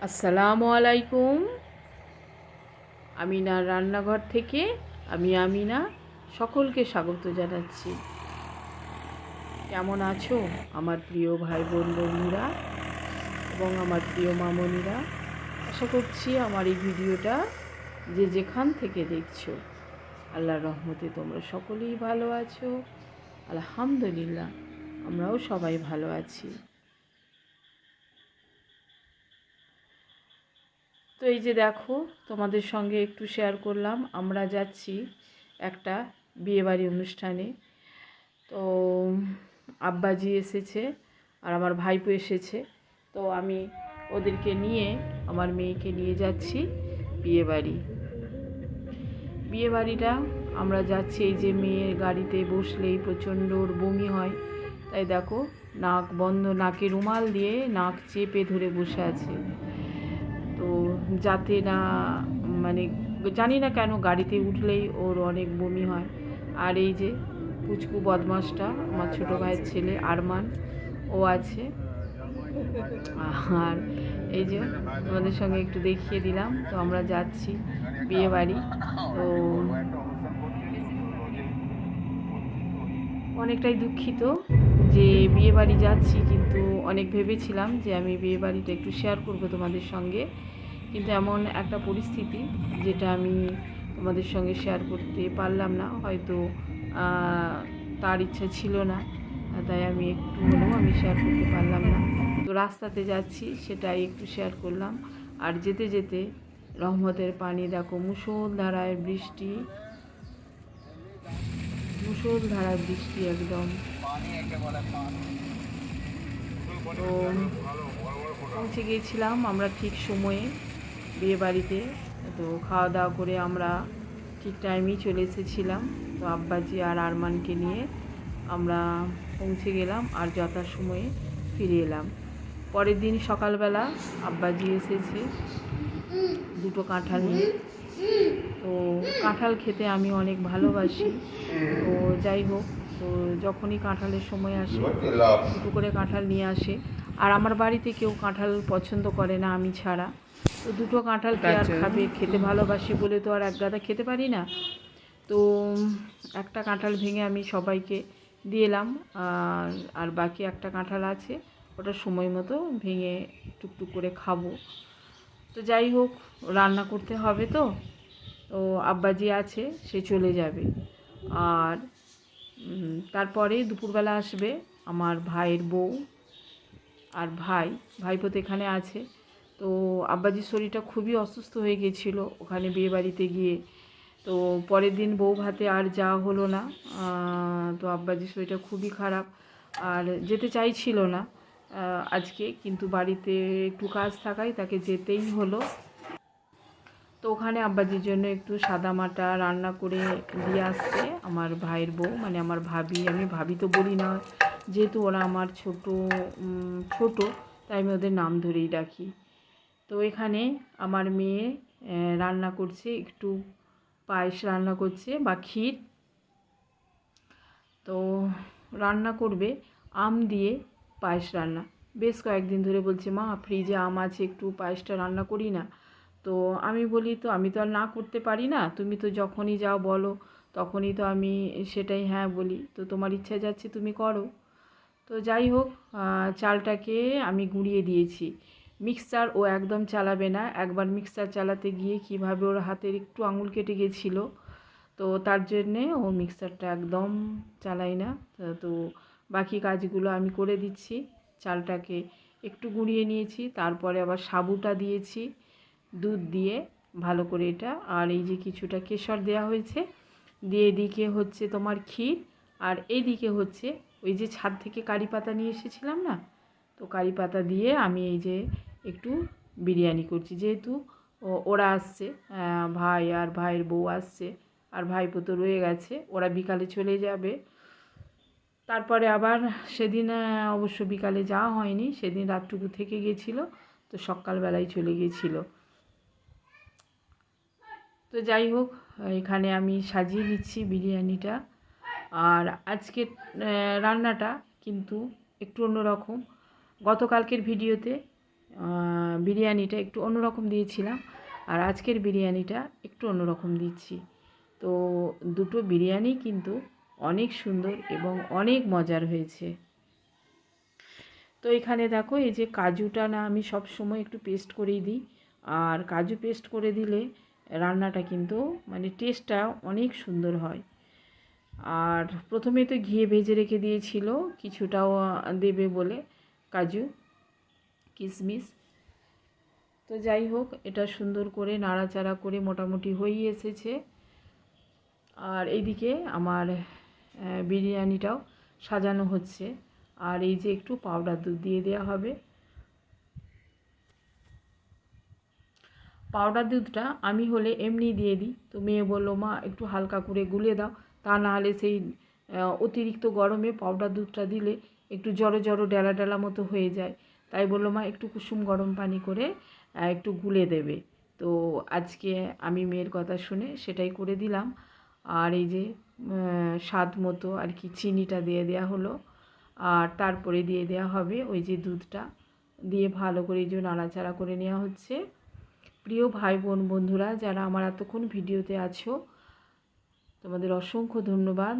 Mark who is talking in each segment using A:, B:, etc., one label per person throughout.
A: আসসালামু আলাইকুম। আমিনার রান্নাঘর থেকে আমি আমিনা সকলকে স্বাগত জানাচ্ছি। কেমন আছো আমার প্রিয় ভাই বোন বন্ধুরা এবং আমার প্রিয় মামনিরা? আশা করছি আমার এই ভিডিওটা যে যেখান থেকে দেখছো আল্লাহর রহমতে তোমরা সকলেই ভালো আছো। আলহামদুলিল্লাহ, আমরাও সবাই ভালো আছি। তো এই যে দেখো, তোমাদের সঙ্গে একটু শেয়ার করলাম, আমরা যাচ্ছি একটা বিয়েবাড়ি অনুষ্ঠানে। তো আব্বাজি এসেছে আর আমার ভাইপো এসেছে। তো আমি ওদেরকে নিয়ে আমার মেয়েকে নিয়ে যাচ্ছি বিয়েবাড়িটা আমরা যাচ্ছি। এই যে মেয়ের গাড়িতে বসলেই প্রচণ্ড বমি হয়, তাই দেখো নাক বন্ধ, নাকে রুমাল দিয়ে নাক চেপে ধরে বসে আছে। তো যাতে না মানে জানি না কেন গাড়িতে উঠলেই ওর অনেক বমি হয়। আর এই যে পুচকু বদমাসটা আমার ছোটো ভাইয়ের ছেলে আরমান, ও আছে। আর এই যে তোমাদের সঙ্গে একটু দেখিয়ে দিলাম। তো আমরা যাচ্ছি বিয়েবাড়ি। তো অনেকটাই দুঃখিত যে বিয়েবাড়ি যাচ্ছি, কিন্তু অনেক ভেবেছিলাম যে আমি বিয়েবাড়িটা একটু শেয়ার করব তোমাদের সঙ্গে, কিন্তু এমন একটা পরিস্থিতি যেটা আমি তোমাদের সঙ্গে শেয়ার করতে পারলাম না। হয়তো তার ইচ্ছা ছিল না, তাই আমি একটু হলেও আমি শেয়ার করতে পারলাম না। তো রাস্তাতে যাচ্ছি সেটাই একটু শেয়ার করলাম। আর যেতে যেতে রহমতের পানি দেখো, মুষলধারায় বৃষ্টি, মুষলধারায় বৃষ্টি একদম। তো পৌঁছে গিয়েছিলাম আমরা ঠিক সময়ে বিয়েবাড়িতে। তো খাওয়া দাওয়া করে আমরা ঠিক টাইমেই চলে এসেছিলাম। তো আব্বাজি আর আরমানকে নিয়ে আমরা পৌঁছে গেলাম আর যথাসময়ে ফিরে এলাম। পরের দিন সকালবেলা আব্বাজি এসেছে দুটো কাঁঠাল নিয়ে। তো কাঁঠাল খেতে আমি অনেক ভালোবাসি। তো যাই হোক, তো যখনই কাঁঠালের সময় আসে দুটো করে কাঁঠাল নিয়ে আসে। আর আমার বাড়িতে কেউ কাঁঠাল পছন্দ করে না আমি ছাড়া। তো দুটো কাঁঠাল কে আর খাবে, খেতে ভালোবাসি বলে তো আর এক গাদা খেতে পারি না। তো একটা কাঁঠাল ভেঙে আমি সবাইকে দিয়ে এলাম, আর বাকি একটা কাঁঠাল আছে, ওটা সময় মতো ভেঙে টুকটুক করে খাবো। তো যাই হোক, রান্না করতে হবে তো। তো আব্বাজি আছে, সে চলে যাবে। আর তারপরে দুপুরবেলা আসবে আমার ভাইয়ের বউ আর ভাইপো তো এখানে আছে। তো আব্বাজির শরীরটা খুবই অসুস্থ হয়ে গিয়েছিল ওখানে বিয়েবাড়িতে গিয়ে। তো পরের দিন বউ ভাতে আর যাওয়া হলো না। তো আব্বাজির শরীরটা খুবই খারাপ আর যেতে চাইছিল না আজকে, কিন্তু বাড়িতে একটু কাজ থাকায় তাকে যেতেই হলো। তো ওখানে আব্বাজির জন্য একটু সাদামাটা রান্না করে দিয়ে আসছে আমার ভাইয়ের বউ, মানে আমার ভাবি। আমি ভাবি তো বলি না, যেহেতু ওরা আমার ছোট, তাই আমি ওদের নাম ধরেই ডাকি। তো এখানে আমার মেয়ে রান্না করছে, একটু পায়েস রান্না করছে বা ক্ষীর। তো রান্না করবে আম দিয়ে পায়েস রান্না। বেশ কয়েকদিন ধরে বলছে, মা ফ্রিজে আম আছে, একটু পায়েসটা রান্না করি না। তো আমি বলি, তো আমি তো আর না করতে পারি না, তুমি তো যখনই যাও বলো তখনই তো আমি সেটাই হ্যাঁ বলি। তো তোমার ইচ্ছা যাচ্ছে তুমি করো। তো যাই হোক, চালটাকে আমি গুঁড়িয়ে দিয়েছি। মিক্সচার ও একদম চালাবে না, একবার মিক্সচার চালাতে গিয়ে কীভাবে ওর হাতের একটু আঙুল কেটে গেছিল। তো তার জন্যে ও মিক্সারটা একদম চালাই না। তো বাকি কাজগুলো আমি করে দিচ্ছি। চালটাকে একটু গুঁড়িয়ে নিয়েছি, তারপরে আবার সাবুটা দিয়েছি দুধ দিয়ে ভালো করে এটা। আর এই যে কিছুটা কেশর দেওয়া হয়েছে, দিয়ে এদিকে হচ্ছে তোমার ক্ষীর, আর এইদিকে হচ্ছে ওই যে ছাদ থেকে কারি পাতা নিয়ে এসেছিলাম না, তো কারি পাতা দিয়ে আমি এই যে একটু বিরিয়ানি করছি। যেহেতু ওরা আসছে, ভাই আর ভাইয়ের বউ আসছে, আর ভাইপো তো রয়ে গেছে, ওরা বিকালে চলে যাবে। তারপরে আবার সেদিন অবশ্য বিকালে যাওয়া হয়নি, সেদিন রাতটুকু থেকে গেছিলো, তো সকালবেলায় চলে গিয়েছিল। তো যাই হোক, এখানে আমি সাজিয়ে নিচ্ছি বিরিয়ানিটা। আর আজকের রান্নাটা কিন্তু একটু অন্যরকম। গতকালকের ভিডিওতে বিরিয়ানিটা একটু অন্যরকম দিয়েছিলাম, আর আজকের বিরিয়ানিটা একটু অন্যরকম দিচ্ছি। তো দুটো বিরিয়ানি কিন্তু অনেক সুন্দর এবং অনেক মজার হয়েছে। তো এখানে দেখো, এই যে কাজুটা না আমি সব সময় একটু পেস্ট করেই দিই, আর কাজু পেস্ট করে দিলে রান্নাটা কিন্তু মানে টেস্টটা অনেক সুন্দর হয়। আর প্রথমে তো ঘিয়ে ভেজে রেখে দিয়েছিল, কিছুটাও দেবে বলে কাজু কিশমিশ। তো যাই হোক, এটা সুন্দর করে নাড়াচাড়া করে মোটামুটি হয়েই এসেছে। আর এইদিকে আমার বিরিয়ানিটাও সাজানো হচ্ছে। আর এই যে একটু পাউডার দুধ দিয়ে দেওয়া হবে। পাউডার দুধটা আমি হলে এমনি দিয়ে দিই, তো মেয়ে বললো মা একটু হালকা করে গুলে দাও, তা না হলে সেই অতিরিক্ত গরমে পাউডার দুধটা দিলে একটু জড়ো জড়ো ডেলা ডেলা মতো হয়ে যায়। তাই বললো মা একটু কুসুম গরম পানি করে একটু গুলে দেবে। তো আজকে আমি মেয়ের কথা শুনে সেটাই করে দিলাম। আর এই যে স্বাদ মতো আর কি চিনিটা দিয়ে দেওয়া হলো, আর তারপরে দিয়ে দেওয়া হবে ওই যে দুধটা, দিয়ে ভালো করে এই যে নাড়াচাড়া করে নেওয়া হচ্ছে। প্রিয় ভাই বোন বন্ধুরা যারা আমার এতক্ষণ ভিডিওতে আছো, তোমাদের অসংখ্য ধন্যবাদ।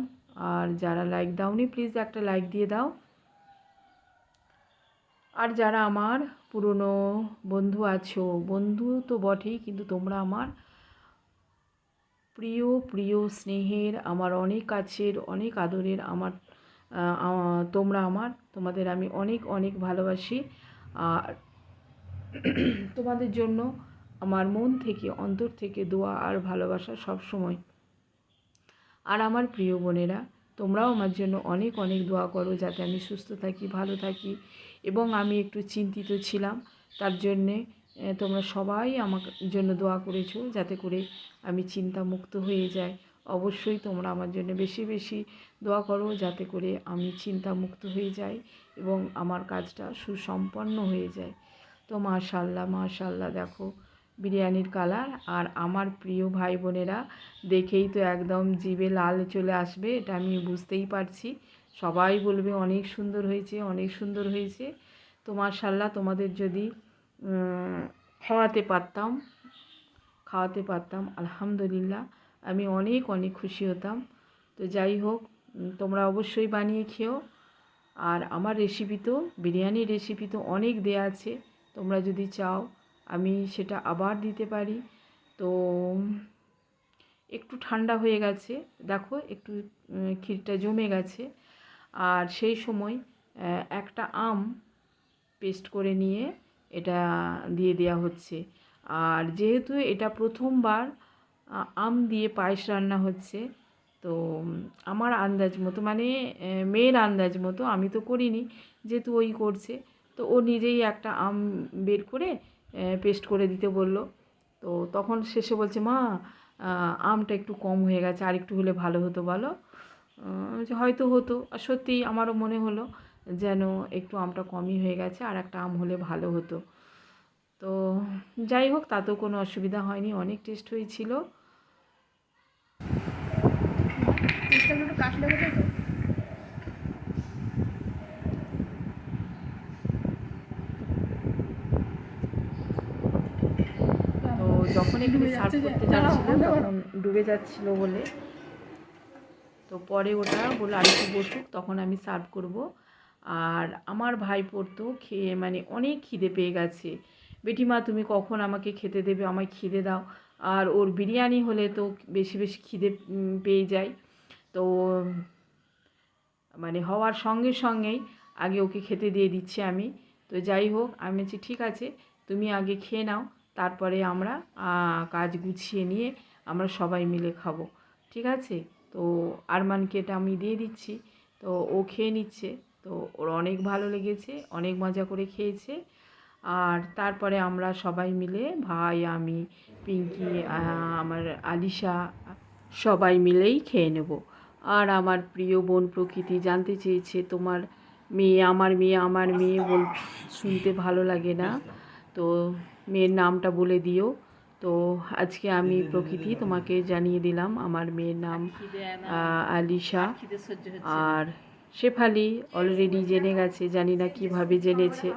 A: আর যারা লাইক দাওনি প্লিজ একটা লাইক দিয়ে দাও। আর যারা আমার পুরনো বন্ধু আছো, বন্ধু তো বটেই, কিন্তু তোমরা আমার প্রিয় প্রিয় স্নেহের, আমার অনেক কাছের, অনেক আদরের, আমার তোমরা আমার, তোমাদের আমি অনেক অনেক ভালোবাসি। আর তোমাদের জন্য আমার মন থেকে অন্তর থেকে দোয়া আর ভালোবাসা সব সময়। আর আমার প্রিয় বোনেরা, তোমরাও আমার জন্য অনেক অনেক দোয়া করো যাতে আমি সুস্থ থাকি, ভালো থাকি। এবং আমি একটু চিন্তিত ছিলাম, তার জন্যে তোমরা সবাই আমার জন্য দোয়া করেছো যাতে করে আমি চিন্তামুক্ত হয়ে যাই। অবশ্যই তোমরা আমার জন্য বেশি বেশি দোয়া করো যাতে করে আমি চিন্তামুক্ত হয়ে যাই এবং আমার কাজটা সুসম্পন্ন হয়ে যায়। তো মাশাআল্লাহ মাশাআল্লাহ, দেখো বিরিয়ানির কালার। আর আমার প্রিয় ভাই বোনেরা দেখেই তো একদম জিভে লাল চলে আসবে, এটা আমি বুঝতেই পারছি। সবাই বলবে অনেক সুন্দর হয়েছে, অনেক সুন্দর হয়েছে। তো মাশাআল্লাহ, তোমাদের যদি খাওয়াতে পারতাম আলহামদুলিল্লাহ, আমি অনেক অনেক খুশি হতাম। তো যাই হোক, তোমরা অবশ্যই বানিয়ে খেও। আর আমার রেসিপি তো, বিরিয়ানির রেসিপি তো অনেক দেয়া আছে, তোমরা যদি চাও আমি সেটা আবার দিতে পারি। তো একটু ঠান্ডা হয়ে গেছে, দেখো একটু ক্ষীরটা জমে গেছে। আর সেই সময় একটা আম পেস্ট করে নিয়ে এটা দিয়ে দেওয়া হচ্ছে। আর যেহেতু এটা প্রথমবার আম দিয়ে পায়েস রান্না হচ্ছে, তো আমার আন্দাজ মতো মানে মেয়ের আন্দাজ মতো, আমি তো করিনি, যেহেতু ওই করছে, তো ও নিজেই একটা আম বের করে পেস্ট করে দিতে বলল। তো তখন শেষে বলছে মা আমটা একটু কম হয়ে গেছে, আর একটু হলে ভালো হতো বলো। যে হয়তো হতো, আর সত্যিই আমারও মনে হলো যেন একটু আমটা কমই হয়ে গেছে, আর একটা আম হলে ভালো হতো। তো যাই হোক, তাতেও কোনো অসুবিধা হয়নি, অনেক টেস্ট হয়েছিল। তো যখন একটু সার্ভ করতে যাচ্ছিল তখন ডুবে যাচ্ছিল বলে, তো পরে ওটা বলে আরেকটু বসুক, তখন আমি সার্ভ করব। আর আমার ভাই পড়তো খেয়ে মানে অনেক খিদে পেয়ে গেছে, বেটিমা তুমি কখন আমাকে খেতে দেবে, আমায় খিদে দাও। আর ওর বিরিয়ানি হলে তো বেশি বেশি খিদে পেয়ে যায়। তো মানে হওয়ার সঙ্গে সঙ্গেই আগে ওকে খেতে দিয়ে দিচ্ছি আমি। তো যাই হোক, আমি বলছি ঠিক আছে তুমি আগে খেয়ে নাও, তারপরে আমরা কাজ গুছিয়ে নিয়ে আমরা সবাই মিলে খাবো, ঠিক আছে। তো আরমানকে এটা আমি দিয়ে দিচ্ছি, তো ও খেয়ে নিচ্ছে। তো ওর অনেক ভালো লেগেছে, অনেক মজা করে খেয়েছে। আর তারপরে আমরা সবাই মিলে, ভাই, আমি, পিঙ্কি, আমার আলিশা, সবাই মিলেই খেয়ে নেব। আর আমার প্রিয় বোন প্রকৃতি জানতে চেয়েছে তোমার মেয়ে, আমার মেয়ে শুনতে ভালো লাগে না, তো মেয়ের নামটা বলে দিও। তো আজকে আমি প্রকৃতি তোমাকে জানিয়ে দিলাম আমার মেয়ের নাম আলিশা। আর শেফালি অলরেডি জেনে গেছে, জানি না কিভাবে জেনেছে।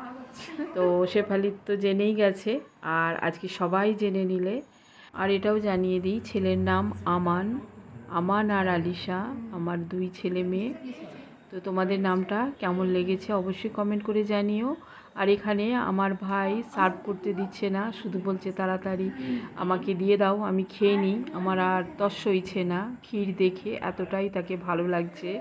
A: তো শেফালির তো জেনেই গেছে, আর আজকে সবাই জেনে নিলে। আর এটাও জানিয়ে দিই, ছেলের নাম আমান। আমান আর আলিশা, আমার 2 ছেলে মেয়ে। তো তোমাদের নামটা কেমন লেগেছে অবশ্যই কমেন্ট করে জানিও। আর এখানে আমার ভাই সার্ভ করতে দিচ্ছে না, শুধু বলছে তাড়াতাড়ি আমাকে দিয়ে দাও, আমি খেয়ে নিই। আমার আর তর সইছে না ক্ষীর দেখে, এতটাই তাকে ভালো লাগছে।